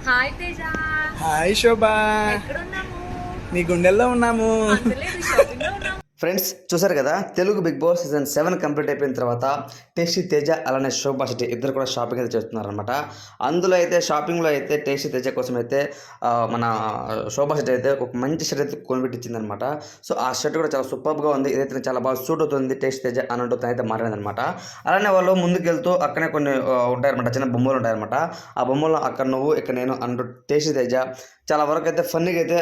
Hi Teja. Hi Shobha. ఎక్కడున్నాము? నీ గుండెల్లో ఉన్నాము. అందులేదు, షాపింగ్లో ఉన్నాము. ఫ్రెండ్స్ చూసారు కదా, Telugu Bigg Boss season 7 complete అయిపోయిన తర్వాత టేస్టీ తేజ అలానే శోభా శెట్టి ఇద్దరు కూడా షాపింగ్ అయితే చేస్తున్నారనమాట. అందులో అయితే షాపింగ్లో అయితే టేస్టీ తేజ కోసం అయితే మన శోభా శెట్టి అయితే ఒక మంచి షర్ట్ అయితే కొనిపెట్టించిందనమాట. సో ఆ షర్ట్ కూడా చాలా సూపర్గా ఉంది, ఇదైతే చాలా బాగా సూట్ అవుతుంది టేస్టీ తేజ అన్నట్టు తనైతే మాట్లాడిందనమాట. అలానే వాళ్ళు ముందుకెళ్తూ అక్కడే కొన్ని ఉంటాయన్నమాట, చిన్న బొమ్మలు ఉంటాయన్నమాట. ఆ బొమ్మలు అక్కడ నువ్వు ఇక్కడ నేను అన్నట్టు టేస్టీ తేజ చాలా వరకు అయితే ఫన్నీగా అయితే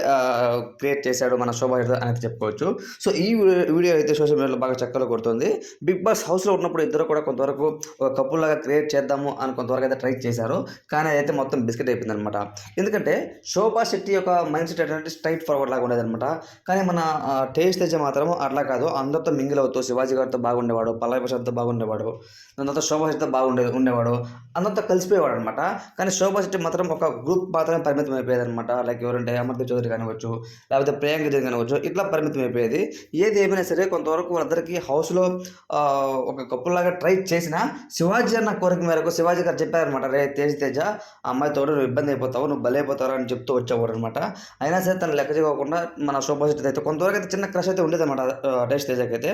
క్రియేట్ చేశాడు మన శోభా శెట్టి అనేది చెప్పుకోవచ్చు. సో ఈ వీడియో అయితే సోషల్ మీడియాలో బాగా చక్కగా కొడుతుంది. బిగ్ బాస్ హౌస్లో ఉన్నప్పుడు ఇద్దరు కూడా కొంతవరకు ఒక కపుల్ లాగా క్రియేట్ చేద్దాము అని కొంతవరకు అయితే ట్రై చేశారు, కానీ అయితే మొత్తం బిస్కెట్ అయిపోయింది అనమాట. ఎందుకంటే శోభా శెట్టి యొక్క మైండ్ సెట్ ఏంటంటే స్ట్రైట్ ఫార్వర్డ్ లాగా ఉండేదన్నమాట. కానీ మన టేస్ట్ తెచ్చే మాత్రం అట్లా కాదు, అందరితో మింగిల్ అవుతూ శివాజీ గారితో బాగుండేవాడు, పల్లవి ప్రసాద్తో బాగుండేవాడు, అందరితో శోభా శెట్టితో ఉండేవాడు, అందరితో కలిసిపోయేవాడు అనమాట. కానీ శోభా శెట్టి మాత్రం ఒక గ్రూప్ మాత్రమే పరిమితం అయిపోయేది అనమాట. లైక్ ఎవరంటే అమర్దీప్ చౌదరి కానివచ్చు, లేకపోతే ప్రియాంక జైన్ కానివచ్చు, ఇట్లా పరిమితం అయిపోయేది. ఏది ఏమైనా సరే కొంతవరకు వాళ్ళందరికీ హౌస్లో ఒక కప్పుల్లాగా ట్రై చేసిన శివాజీ అన్న కోరిక మేరకు శివాజీ గారు చెప్పారనమాట, రే తేజ ఆ అమ్మాయితో నువ్వు ఇబ్బంది అయిపోతావు, నువ్వు బలి అయిపోతావు అని చెప్తూ వచ్చేవాడు అనమాట. అయినా సరే తను లెక్క చేయకుండా మన శోభా శెట్టి అయితే కొంతవరకు అయితే చిన్న క్రష్ అయితే ఉండేదన్నమాట. టేస్ట్ తేజకి అయితే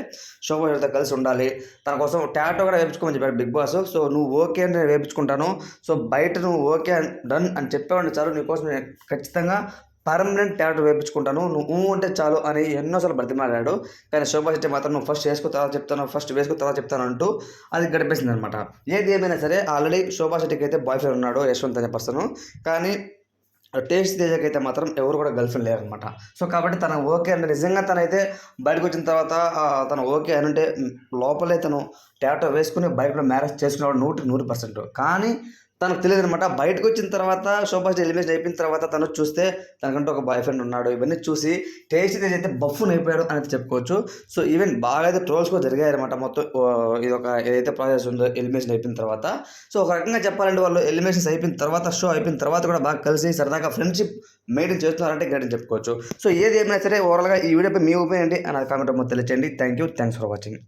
శోభా శెట్టితో కలిసి ఉండాలి, తన కోసం టాటో కూడా వేయించుకోమని చెప్పాడు బిగ్ బాస్. సో నువ్వు ఓకే అని నేను వేయించుకుంటాను, సో బయట నువ్వు ఓకే డన్ అని చెప్పేవాడిని చాలు, నీకోసం నేను ఖచ్చితంగా పర్మనెంట్ టాటూ వేయించుకుంటాను, నువ్వు అంటే చాలు అని ఎన్నోసార్లు బ్రతిమాలాడు. కానీ శోభా శెట్టి మాత్రం నువ్వు ఫస్ట్ వేసుకో తర్వాత చెప్తాను, ఫస్ట్ వేసుకో తర్వాత చెప్తాను అంటూ అది గడిపేసింది అనమాట. ఏది ఏమైనా సరే ఆల్రెడీ శోభా శెట్టికి అయితే బాయ్ ఫ్రెండ్ ఉన్నాడు, యశ్వంత్ అనే పర్సన్. కానీ టేస్ట్ తేజకి అయితే మాత్రం ఎవరు కూడా గర్ల్ ఫ్రెండ్ లేరనమాట. సో కాబట్టి తన ఓకే అంటే నిజంగా తనైతే బయటకు వచ్చిన తర్వాత తను ఓకే అని అంటే లోపలే తను టాటో వేసుకుని బయటలో మ్యారేజ్ చేసుకునేవాడు 100%. కానీ తనకు తెలియదు అనమాట. బయటకు వచ్చిన తర్వాత శోభా శెట్టి ఎలిమినేషన్ అయిపోయిన తర్వాత తను చూస్తే తనకంటూ ఒక బాయ్ ఫ్రెండ్ ఉన్నాడు, ఇవన్నీ చూసి టేస్టీ తేజ అయితే బఫ్ఫున్ అయిపోయాడు అనేది చెప్పుకోవచ్చు. సో ఈవెన్ బాగా అయితే ట్రోల్స్ కూడా జరిగాయి అనమాట. మొత్తం ఇది ఒక ఏదైతే ప్రాసెస్ ఉందో ఎలిమినేషన్ అయిపోయిన తర్వాత. సో ఒక రకంగా చెప్పాలంటే వాళ్ళు ఎలిమినేషన్స్ అయిపోయిన తర్వాత, షో అయిపోయిన తర్వాత కూడా బాగా కలిసి సరదాగా ఫ్రెండ్షిప్ మెయింటైన్ చేస్తున్నారంటే గట్టి చెప్పుకోవచ్చు. సో ఏది ఏమైనా సరే ఓవరాల్గా ఈ వీడియోపై మీ ఒపీనియన్ ఏంటి అని కామెంట్ తెలియచేయండి. Thanks for watching.